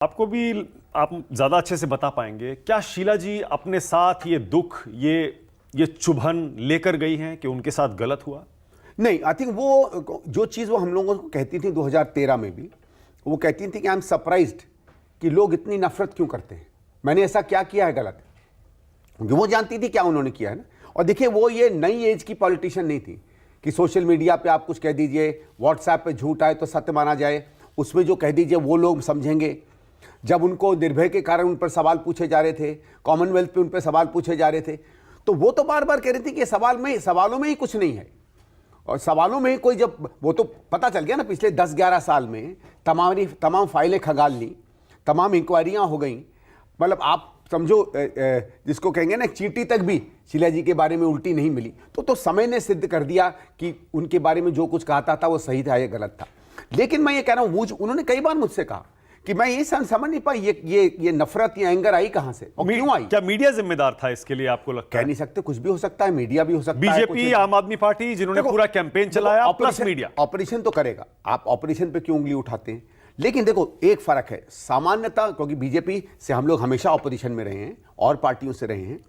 आपको भी आप ज्यादा अच्छे से बता पाएंगे क्या शीला जी अपने साथ ये दुख ये चुभन लेकर गई हैं कि उनके साथ गलत हुआ? नहीं, आई थिंक वो जो चीज़ वो हम लोगों को कहती थी 2013 में भी, वो कहती थी कि आई एम सरप्राइज्ड कि लोग इतनी नफरत क्यों करते हैं, मैंने ऐसा क्या किया है गलत। वो जानती थी क्या उन्होंने किया है ना। और देखिए वो ये नई एज की पॉलिटिशियन नहीं थी कि सोशल मीडिया पे आप कुछ कह दीजिए, व्हाट्सएप पे झूठ आए तो सत्य माना जाए, उसमें जो कह दीजिए वो लोग समझेंगे। जब उनको निर्भय के कारण उन पर सवाल पूछे जा रहे थे, कॉमनवेल्थ पे उन पर सवाल पूछे जा रहे थे, तो वो तो बार बार कह रही थी कि सवालों में ही कुछ नहीं है। और सवालों में ही कोई, जब वो तो पता चल गया ना पिछले 10-11 साल में तमाम फाइलें खंगाल ली, तमाम इंक्वायरियां हो गई। मतलब आप समझो जिसको कहेंगे ना, चींटी तक भी शीला जी के बारे में उल्टी नहीं मिली। तो समय ने सिद्ध कर दिया कि उनके बारे में जो कुछ कहा था वो सही था या गलत था। लेकिन मैं ये कह रहा हूं, उन्होंने कई बार मुझसे कहा कि मैं ये समझ नहीं पाई ये नफरत या एंगर आई कहां से और क्यों आई। क्या मीडिया जिम्मेदार था इसके लिए, आपको लगता है? कह नहीं सकते, कुछ भी हो सकता है, मीडिया भी हो सकता है, बीजेपी, आम आदमी पार्टी जिन्होंने पूरा कैंपेन चलाया, प्लस मीडिया। ऑपरेशन तो करेगा, आप ऑपरेशन पे क्यों उंगली उठाते हैं? लेकिन देखो एक फर्क है सामान्यता, क्योंकि बीजेपी से हम लोग हमेशा ऑपोजिशन में रहे हैं और पार्टियों से रहे हैं।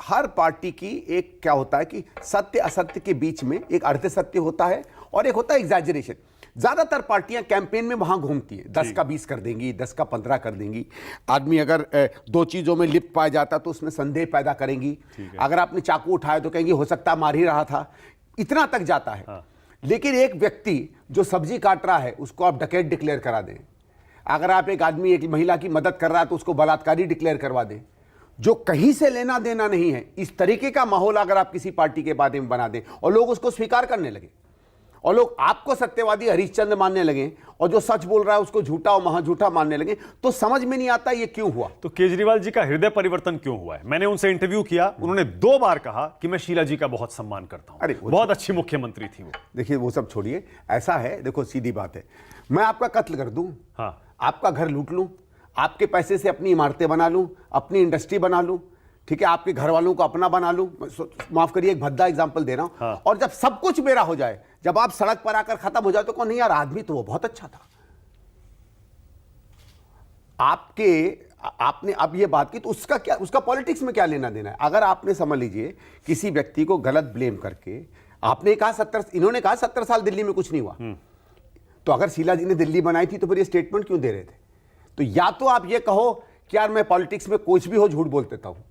हर पार्टी की एक क्या होता है कि सत्य असत्य के बीच में एक अर्ध सत्य होता है और एक होता है एग्जैजरेशन। ज्यादातर पार्टियां कैंपेन में वहां घूमती है, 10 का 20 कर देंगी, 10 का 15 कर देंगी। आदमी अगर दो चीजों में लिप्त पाया जाता तो उसमें संदेह पैदा करेंगी। अगर आपने चाकू उठाया तो कहेंगी हो सकता है मार ही रहा था, इतना तक जाता है। हाँ। लेकिन एक व्यक्ति जो सब्जी काट रहा है उसको आप डकैत डिक्लेयर करा दें, अगर आप एक आदमी एक महिला की मदद कर रहा है तो उसको बलात्कारी डिक्लेयर करवा दें, जो कहीं से लेना देना नहीं है, इस तरीके का माहौल अगर आप किसी पार्टी के बारे में बना दें और लोग उसको स्वीकार करने लगे और लोग आपको सत्यवादी हरिश्चंद्र मानने लगे और जो सच बोल रहा है उसको झूठा और महाझूठा मानने लगे, तो समझ में नहीं आता ये क्यों हुआ। तो केजरीवाल जी का हृदय परिवर्तन क्यों हुआ है? मैंने उनसे इंटरव्यू किया, उन्होंने 2 बार कहा कि मैं शीला जी का बहुत सम्मान करता हूं, बहुत अच्छी मुख्यमंत्री थी वो। देखिए वो सब छोड़िए, ऐसा है, देखो सीधी बात है, मैं आपका कत्ल कर दूं, हाँ, आपका घर लूट लूं, आपके पैसे से अपनी इमारतें बना लूं, अपनी इंडस्ट्री बना लूं, ठीक है, आपके घर वालों को अपना बना लूं, माफ करिए एक भद्दा एग्जांपल दे रहा हूं। हाँ। और जब सब कुछ मेरा हो जाए, जब आप सड़क पर आकर खत्म हो जाए तो कौन, नहीं यार आदमी तो वो बहुत अच्छा था। आपने अब ये बात की तो उसका क्या, उसका पॉलिटिक्स में क्या लेना देना है? अगर आपने समझ लीजिए किसी व्यक्ति को गलत ब्लेम करके आपने कहा इन्होंने कहा 70 साल दिल्ली में कुछ नहीं हुआ, तो अगर शीला जी ने दिल्ली बनाई थी तो फिर ये स्टेटमेंट क्यों दे रहे थे? तो या तो आप ये कहो कि यार मैं पॉलिटिक्स में कुछ भी हो झूठ बोल देता हूं,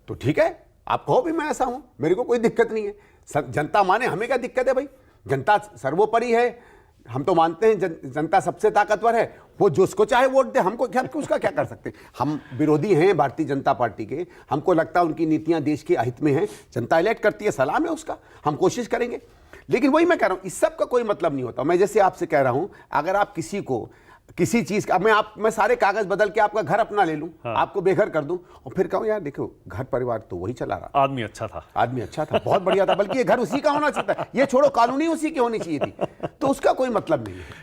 तो ठीक है, आप कहो भी मैं ऐसा हूं, मेरे को कोई दिक्कत नहीं है। जनता माने, हमें क्या दिक्कत है भाई, जनता सर्वोपरि है, हम तो मानते हैं जनता सबसे ताकतवर है, वो जो उसको चाहे वोट दे, हमको क्या, उसका क्या कर सकते हैं? हम विरोधी हैं भारतीय जनता पार्टी के, हमको लगता है उनकी नीतियां देश के हित में हैं, जनता इलेक्ट करती है, सलाम है उसका, हम कोशिश करेंगे। लेकिन वही मैं कह रहा हूं, इस सब का कोई मतलब नहीं होता। मैं जैसे आपसे कह रहा हूं, अगर आप किसी को किसी चीज का, मैं सारे कागज बदल के आपका घर अपना ले लूं, हाँ, आपको बेघर कर दूं और फिर कहूं यार देखो घर परिवार तो वही चला रहा, आदमी अच्छा था, आदमी अच्छा था, बहुत बढ़िया था, बल्कि ये घर उसी का होना चाहिए था, ये छोड़ो कानूनी उसी की होनी चाहिए थी, तो उसका कोई मतलब नहीं है।